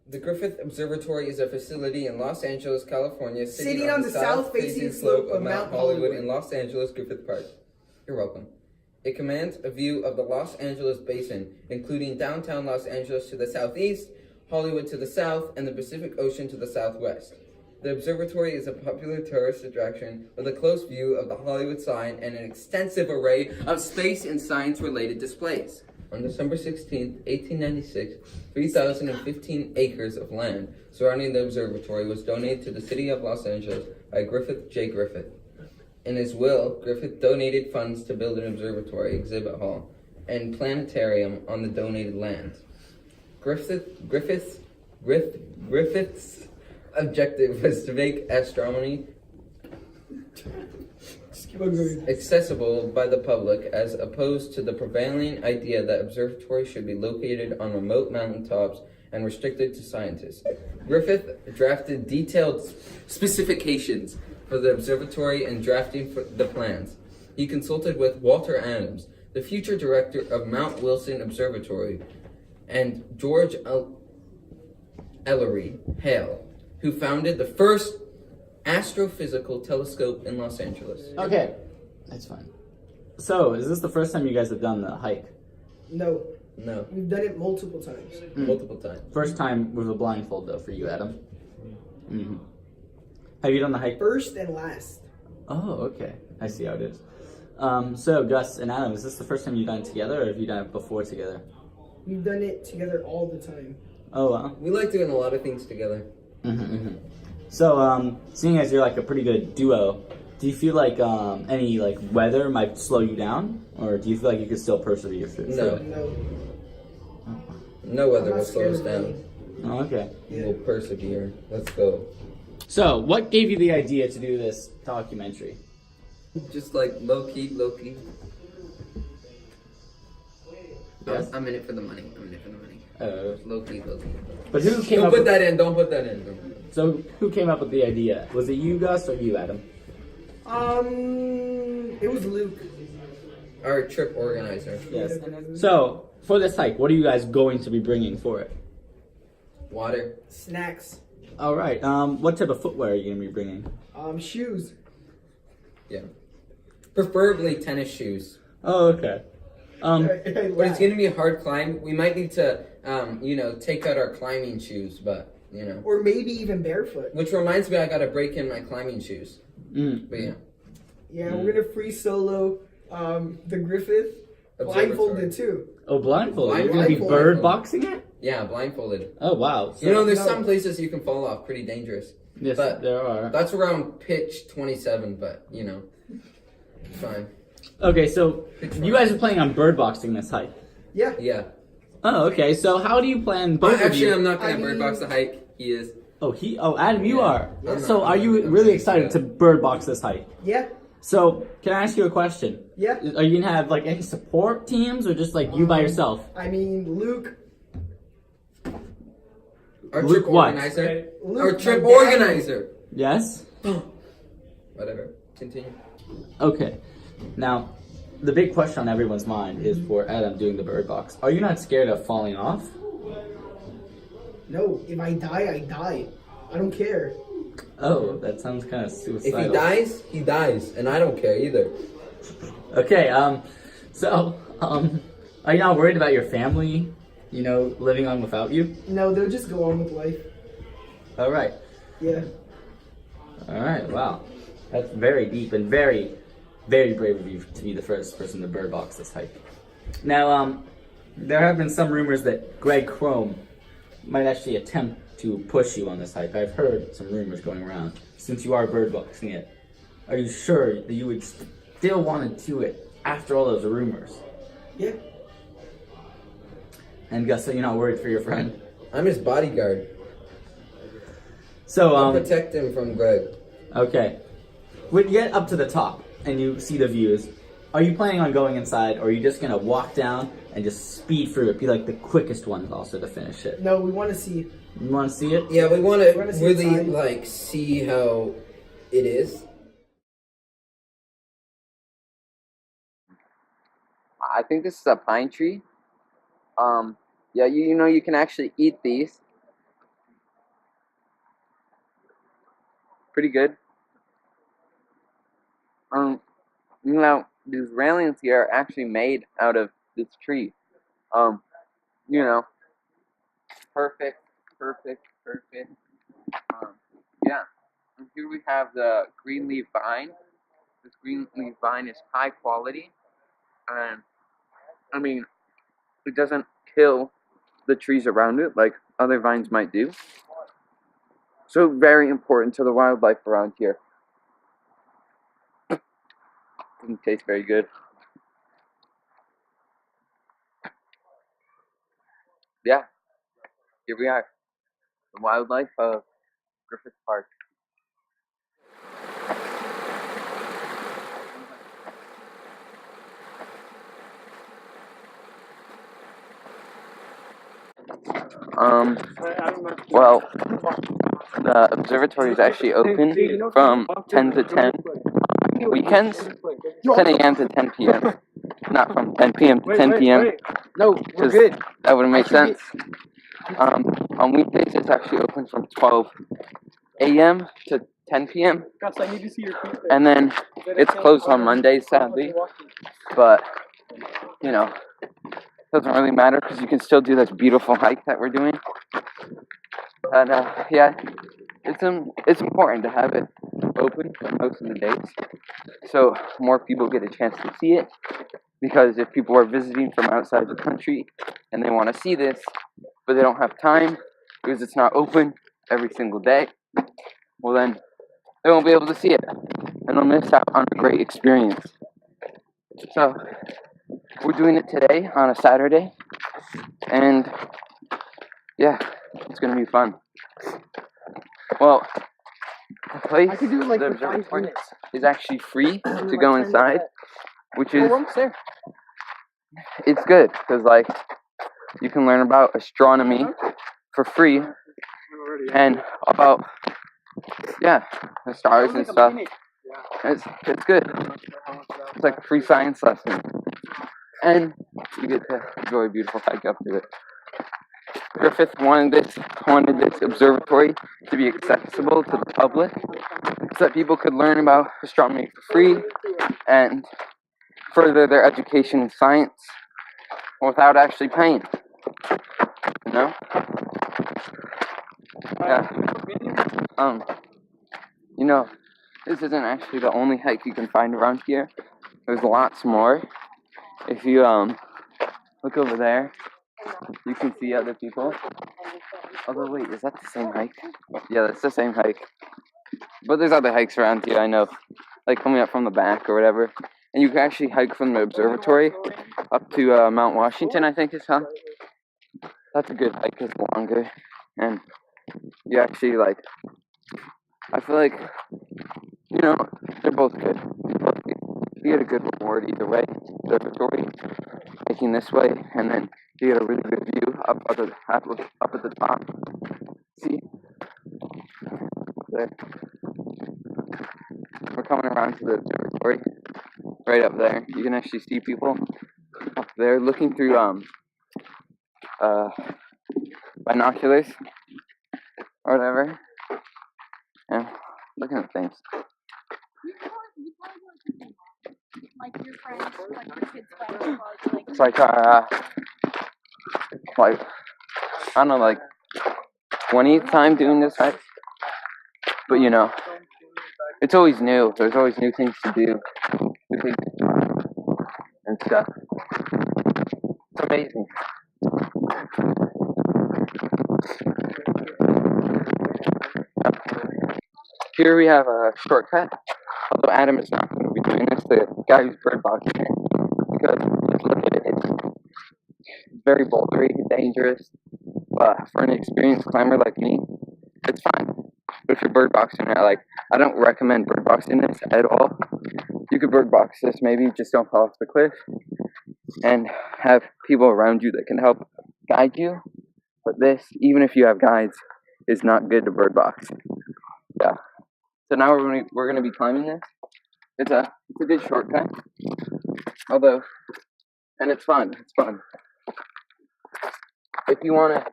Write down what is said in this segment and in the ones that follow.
The Griffith Observatory is a facility in Los Angeles, California, sitting on the south-facing slope of Mount Hollywood in Los Angeles Griffith Park. You're welcome. It commands a view of the Los Angeles basin, including downtown Los Angeles to the southeast, Hollywood to the south, and the Pacific Ocean to the southwest. The observatory is a popular tourist attraction with a close view of the Hollywood sign and an extensive array of space and science-related displays. On December 16, 1896, 3,015 acres of land surrounding the observatory was donated to the city of Los Angeles by Griffith J. Griffith. In his will, Griffith donated funds to build an observatory, exhibit hall, and planetarium on the donated land. Griffith's objective was to make astronomy accessible by the public, as opposed to the prevailing idea that observatories should be located on remote mountaintops and restricted to scientists. Griffith drafted detailed specifications for the observatory and drafting for the plans. He consulted with Walter Adams, the future director of Mount Wilson Observatory, and George Ellery Hale, who founded the first astrophysical telescope in Los Angeles. Okay, that's fine. So, is this the first time you guys have done the hike? No. No. We've done it multiple times. Multiple times. First time with a blindfold, though, for you, Adam. Mm-hmm. Have you done the hike? First and last. Oh, okay. I see how it is. So, Gus and Adam, is this the first time you've done it together, or have you done it before together? We've done it together all the time. Oh, wow. We like doing a lot of things together. So, seeing as you're like a pretty good duo, do you feel like any like weather might slow you down, or do you feel like you could still persevere through it? No. No weather will slow us down. Oh, okay. We'll persevere. Let's go. So, what gave you the idea to do this documentary? Just like low key. Yes? I'm in it for the money. Low key. But who came Don't up put with, that in. Don't put that in. So, who came up with the idea? Was it you, Gus, or you, Adam? It was Luke. Our trip organizer. Yes. So, for this hike, what are you guys going to be bringing for it? Water. Snacks. All right. What type of footwear are you going to be bringing? Shoes. Yeah. Preferably tennis shoes. Oh, okay. But it's going to be a hard climb. We might need to, take out our climbing shoes, but, Or maybe even barefoot. Which reminds me, I got to break in my climbing shoes. But yeah. Yeah, we're going to free solo the Griffith. Blindfolded too. Oh, blindfolded? You're going to be bird boxing it? Yeah, blindfolded. Oh, wow. So, there's some places you can fall off. Pretty dangerous. Yes, but there are. That's around pitch 27, but, it's fine. Okay, so you guys are planning on bird boxing this hike? Yeah. Yeah. Oh, okay. So how do you plan both of you? Actually, I'm not going to bird box the hike. He is. Oh, Adam, you are. Yeah. So are you really excited to bird box this hike? Yeah. So, can I ask you a question? Yeah. Are you going to have, like, any support teams, or just, like, you by yourself? I mean, Luke. Our Luke trip what? organizer. Luke, Our trip my dad. organizer. Yes? Whatever. Continue. Okay. Now, the big question on everyone's mind is for Adam doing the bird box. Are you not scared of falling off? No, if I die, I die. I don't care. Oh, that sounds kind of suicidal. If he dies, he dies, and I don't care either. Okay, are you not worried about your family, living on without you? No, they'll just go on with life. All right. Yeah. All right, wow. That's very deep and very, very brave of you to be the first person to bird box this hike. Now, there have been some rumors that Greg Crome might actually attempt to push you on this hike. I've heard some rumors going around. Since you are bird boxing it, are you sure that you would still want to do it after all those rumors? Yeah. And Gus, so you're not worried for your friend? I'm his bodyguard. So, I'll protect him from Greg. Okay. When you get up to the top and you see the views, are you planning on going inside, or are you just going to walk down and just speed through it, be like the quickest one also to finish it? No, we want to see. You want to see it? Yeah, we want to see really, inside. see how it is. I think this is a pine tree. Yeah, you can actually eat these. pretty good. These railings here are actually made out of this tree. You know, perfect. Yeah. And here we have the green leaf vine. This green leaf vine is high quality, and I mean, it doesn't kill the trees around it like other vines might do. So very important to the wildlife around here. Doesn't taste very good. Yeah, here we are. The wildlife of Griffith Park. Well, the observatory is actually open from 10 to 10 weekends, 10 a.m. to 10 p.m. Not from 10 p.m. to 10 p.m. No, we're good. That wouldn't make sense. On weekdays, it's actually open from 12 a.m. to 10 p.m. And then it's closed on Mondays, sadly. But, you know, doesn't really matter because you can still do this beautiful hike that we're doing. And yeah, it's important to have it open for most of the days, so more people get a chance to see it. Because if people are visiting from outside the country and they want to see this, but they don't have time because it's not open every single day, well then they won't be able to see it, and they'll miss out on a great experience. So we're doing it today on a Saturday, and yeah, it's gonna be fun. Well, the place, the observatory, is actually free to go inside, which is, it's good, because like, you can learn about astronomy for free, and about, yeah, the stars and stuff. It's good. It's like a free science lesson, and you get to enjoy a beautiful hike up to it. Griffith wanted this observatory to be accessible to the public, so that people could learn about astronomy for free and further their education in science without actually paying. You know? Yeah. You know, this isn't actually the only hike you can find around here. There's lots more. If you look over there, you can see other people. Although wait, is that the same hike? Yeah, that's the same hike. But there's other hikes around here, I know. Like coming up from the back or whatever. And you can actually hike from the observatory up to Mount Washington, I think is how. That's a good hike, it's longer. And you actually like, I feel like, you know, they're both good. You get a good reward either way. Observatory, hiking this way, and then you get a really good view up at the top. See? There. We're coming around to the observatory. Right up there. You can actually see people up there looking through binoculars or whatever. And looking at things. Like your friends, like your kids' friends, like It's like I don't know, like 20th time doing this hike. But you know, it's always new. There's always new things to do, new things to try, and stuff. It's amazing. Here we have a shortcut. Although Adam is not going to be doing this, the guy who's bird boxing it, because just look at it, it's very bouldery, dangerous, but for an experienced climber like me, it's fine. But if you're bird boxing it, like, I don't recommend bird boxing this at all. You could bird box this, maybe just don't fall off the cliff, and have people around you that can help guide you. But this, even if you have guides, is not good to bird box. Yeah. So now we're gonna be climbing this. It's a good shortcut. Although, and it's fun. It's fun. If you wanna,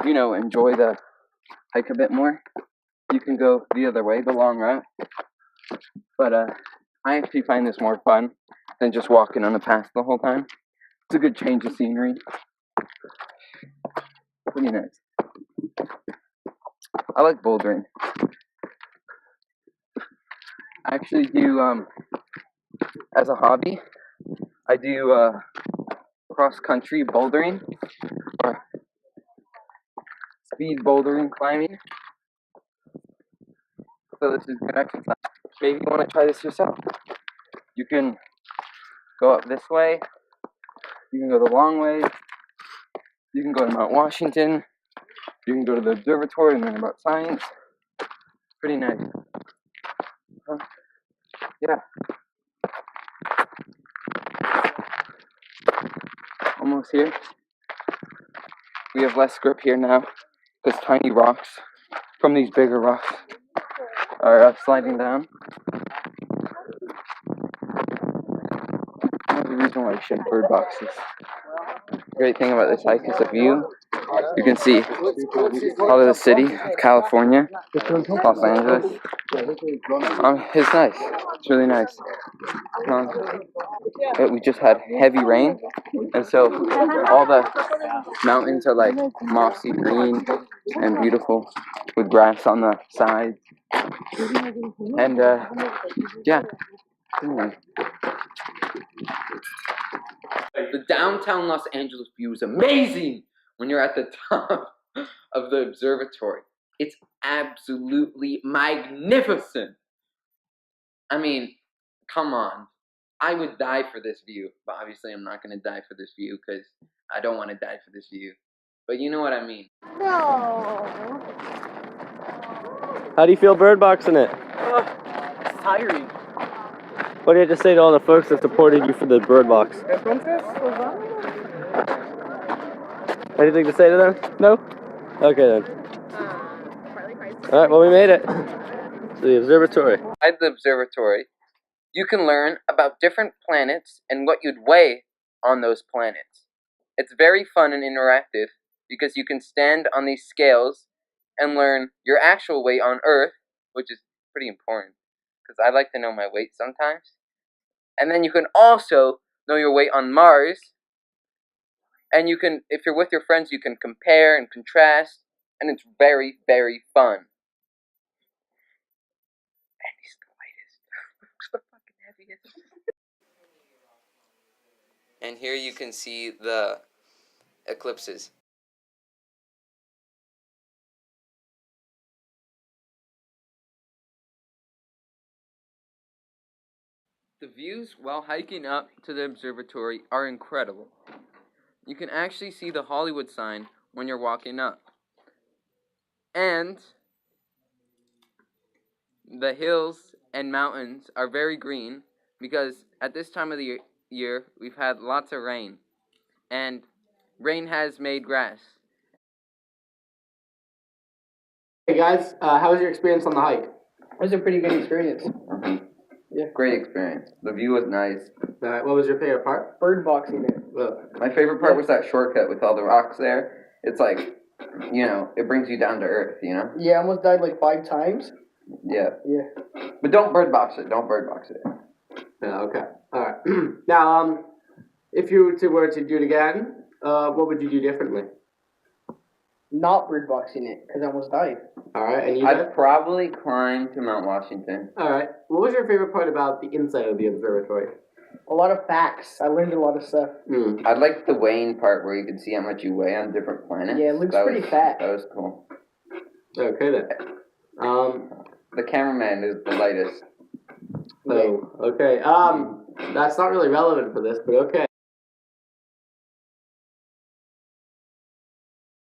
you know, enjoy the hike a bit more, you can go the other way, the long route. But I actually find this more fun than just walking on the path the whole time. It's a good change of scenery. Pretty nice. I like bouldering. I actually do, as a hobby, I do cross-country bouldering, or speed bouldering climbing. So this is good exercise. Maybe you want to try this yourself. You can go up this way, you can go the long way, you can go to Mount Washington, you can go to the Observatory and learn about science. Pretty nice. Yeah. Almost here. We have less grip here now because tiny rocks from these bigger rocks are sliding down. That's the reason why you shouldn't bird boxes. The great thing about this hike is the view. You can see all of the city of California, Los Angeles. It's nice. It's really nice. We just had heavy rain, and so all the mountains are like mossy green and beautiful with grass on the sides. And yeah. Anyway. The downtown Los Angeles view is amazing when you're at the top of the observatory. It's absolutely magnificent. I mean, come on. I would die for this view, but obviously I'm not going to die for this view because I don't want to die for this view. But you know what I mean. No. How do you feel bird boxing it? It's tiring. What do you have to say to all the folks that supported you for the bird box? Anything to say to them? No? Okay then. Alright, well we made it to the observatory. At the observatory, you can learn about different planets and what you'd weigh on those planets. It's very fun and interactive because you can stand on these scales and learn your actual weight on Earth, which is pretty important because I like to know my weight sometimes. And then you can also know your weight on Mars. And you can, if you're with your friends, you can compare and contrast, and it's very, very fun. And he's the lightest. Looks the fucking heaviest. And here you can see the eclipses. The views while hiking up to the observatory are incredible. You can actually see the Hollywood sign when you're walking up. And the hills and mountains are very green because at this time of the year we've had lots of rain. And rain has made grass. Hey guys, how was your experience on the hike? It was a pretty good experience. Yeah. Great experience. The view was nice. Alright, what was your favorite part? Bird boxing it. My favorite part was that shortcut with all the rocks there. It's like, you know, it brings you down to earth, you know? Yeah, I almost died like 5 times. Yeah. Yeah. But don't bird box it. Don't bird box it. Yeah, okay. Alright. Now, if you were to do it again, what would you do differently? Not bird boxing it, because I almost died. Alright, and you I'd probably climb to Mount Washington. Alright. What was your favorite part about the inside of the observatory? A lot of facts. I learned a lot of stuff. I liked the weighing part where you could see how much you weigh on different planets. Yeah, it looks pretty fat. That was cool. Okay then. The cameraman is the lightest. Oh, okay. That's not really relevant for this, but okay.